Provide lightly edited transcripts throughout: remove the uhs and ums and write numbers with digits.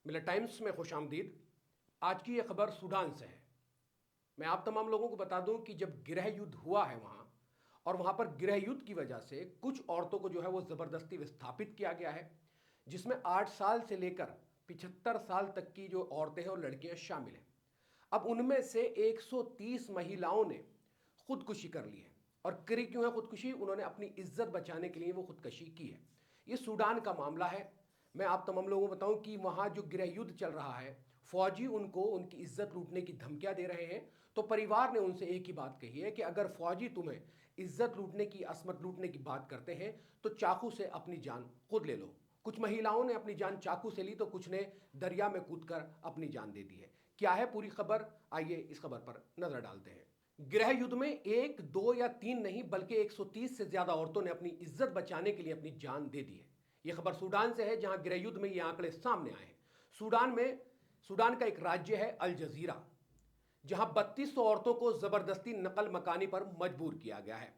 मिलत टाइम्स में खुशामदीद। आज की ये खबर सूडान से है। मैं आप तमाम लोगों को बता दूं कि जब गृह युद्ध हुआ है वहां, और वहां पर गृह युद्ध की वजह से कुछ औरतों को जो है वो जबरदस्ती विस्थापित किया गया है, जिसमें 8 साल से लेकर 75 साल तक की जो औरतें हैं और लड़कियां शामिल हैं। अब उनमें से 130 महिलाओं ने खुदकुशी कर ली है। और करी क्यों है खुदकुशी? उन्होंने अपनी इज्जत बचाने के लिए वो खुदकुशी की है। ये सूडान का मामला है। मैं आप तमाम लोगों को बताऊं कि वहां जो गृह युद्ध चल रहा है, फौजी उनको उनकी इज्जत लूटने की धमकियां दे रहे हैं। तो परिवार ने उनसे एक ही बात कही है कि अगर फौजी तुम्हें इज्जत लूटने की, असमत लूटने की बात करते हैं तो चाकू से अपनी जान खुद ले लो। कुछ महिलाओं ने अपनी जान चाकू से ली तो कुछ ने दरिया में कूदकर अपनी जान दे दी है। क्या है पूरी खबर, आइए इस खबर पर नजर डालते हैं। गृह युद्ध में 1, 2 या 3 नहीं बल्कि 130 से ज्यादा औरतों ने अपनी इज्जत बचाने के लिए अपनी जान दे दी है। यह खबर सूडान से है, जहां गृह युद्ध में ये आंकड़े सामने आए हैं। सूडान का एक राज्य है अल जजीरा, जहां 3200 औरतों को जबरदस्ती नकल मकानी पर मजबूर किया गया है।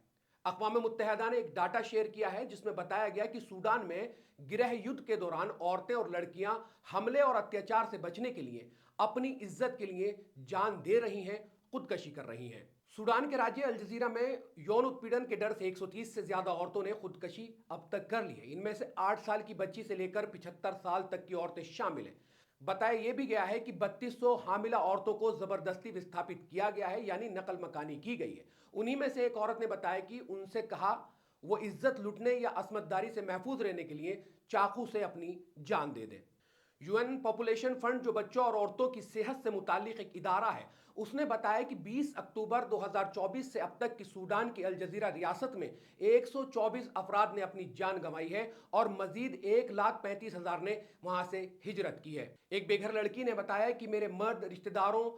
अक़वाम मुत्तहिदा ने एक डाटा शेयर किया है जिसमें बताया गया कि सूडान में गृह युद्ध के दौरान औरतें और लड़कियां हमले और अत्याचार से बचने के लिए अपनी इज्जत के लिए जान दे रही हैं, खुदकशी कर रही हैं। सूडान के राज्य अल जजीरा में यौन उत्पीड़न के डर से 130 से ज्यादा औरतों ने खुदकशी अब तक कर ली है। इनमें से 8 साल की बच्ची से लेकर 75 साल तक की औरतें शामिल हैं। बताया यह भी गया है कि 3200 हामिला औरतों को जबरदस्ती विस्थापित किया गया है, यानी नकल मकानी की गई है। उन्हीं में से एक औरत ने बताया कि उनसे कहा वो इज्जत लूटने या असमतदारी से महफूज रहने के लिए चाकू से अपनी जान दे दें। यूएन पॉपुलेशन फंड, जो बच्चों और औरतों की सेहत से मुताल्लिक एक इदारा है, उसने बताया कि 20 अक्टूबर 2024 से अब तक की सूडान की अल जजीरा रियासत में 124 अफराद ने अपनी जान गंवाई है और मजीद 1,35,000 ने वहां से हिजरत की है। एक बेघर लड़की ने बताया कि मेरे मर्द रिश्तेदारों,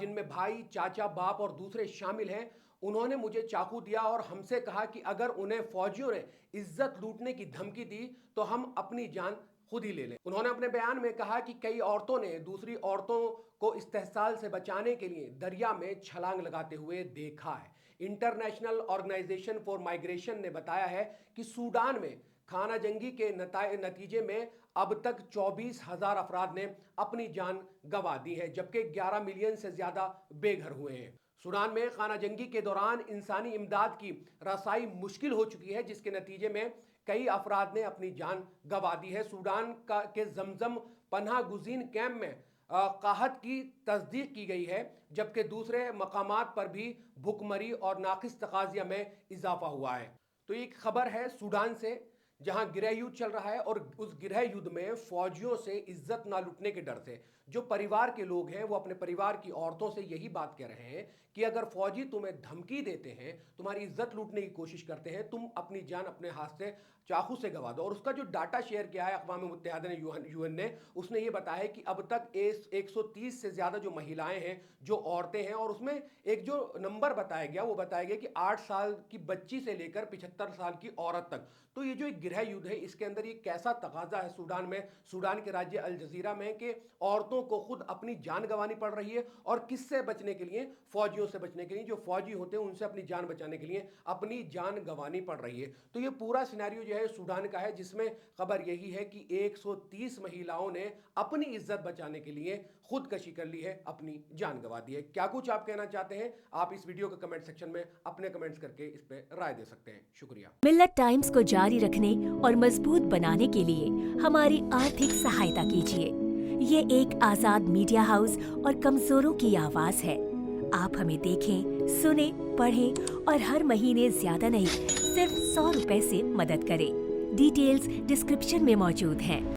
जिनमें भाई, चाचा, बाप और दूसरे शामिल हैं, उन्होंने मुझे चाकू दिया और हमसे कहा कि अगर उन्हें फौजियों ने इज्जत लूटने की धमकी दी तो हम अपनी जान खुद ही ले लें। उन्होंने अपने बयान में कहा कि कई औरतों ने दूसरी औरतों को इस्तेहसाल से बचाने के लिए दरिया में छलांग लगाते हुए देखा है। इंटरनेशनल ऑर्गेनाइजेशन फॉर माइग्रेशन ने बताया है कि सूडान में खाना जंगी के नतीजे में अब तक 24,000 अफराद ने अपनी जान गंवा दी है, जबकि 11 मिलियन से ज्यादा बेघर हुए हैं। सूडान में खाना जंगी के दौरान इंसानी इमदाद की रसाई मुश्किल हो चुकी है, जिसके नतीजे में कई अफराद ने अपनी जान गंवा दी है। सूडान के जमजम पनाह गुज़ीन कैंप में काहत की तस्दीक की गई है, जबकि दूसरे मकामात पर भी भुखमरी और नाकिस तकाज़िया में इजाफा हुआ है। तो एक खबर है सूडान से, जहां गृह युद्ध चल रहा है और उस गृह युद्ध में फौजियों से इज्जत ना लूटने के डर से जो परिवार के लोग हैं वो अपने परिवार की औरतों से यही बात कह रहे हैं कि अगर फौजी तुम्हें धमकी देते हैं, तुम्हारी इज्जत लूटने की कोशिश करते हैं, तुम अपनी जान अपने हाथ से चाकू से गंवा दो। और उसका जो डाटा शेयर किया है अक़वाम मुत्तहिदा ने, यूएन ने, उसने ये बताया कि अब तक 130 से ज्यादा जो महिलाएं हैं, जो औरतें हैं, और उसमें एक जो नंबर बताया गया वो बताया गया कि 8 साल की बच्ची से लेकर 75 साल की औरत तक। तो ये जो एक गृह युद्ध है, इसके अंदर ये कैसा तकाजा है सूडान में, सूडान के राज्य अल जजीरा में, कि औरतों को खुद अपनी जान गंवानी पड़ रही है। और किससे बचने के लिए? फौजियों से बचने के लिए। जो फौजी होते हैं उनसे अपनी जान बचाने के लिए अपनी जान गंवानी पड़ रही है। तो ये पूरा सिनेरियो जो है सूडान का है, जिसमें खबर यही है कि 130 महिलाओं ने अपनी इज्जत बचाने के लिए खुदकशी कर ली है, अपनी जान गंवा दी है। क्या कुछ आप कहना चाहते हैं? आप इस वीडियो के कमेंट सेक्शन में अपने कमेंट्स करके इस पे राय दे सकते हैं। शुक्रिया। मिलत टाइम्स को जारी रखने और मजबूत बनाने के लिए हमारी आर्थिक सहायता कीजिए। ये एक आजाद मीडिया हाउस और कमजोरों की आवाज है। आप हमें देखें, सुने, पढ़ें और हर महीने ज्यादा नहीं, सिर्फ 100 रुपए से मदद करें। डिटेल्स डिस्क्रिप्शन में मौजूद हैं।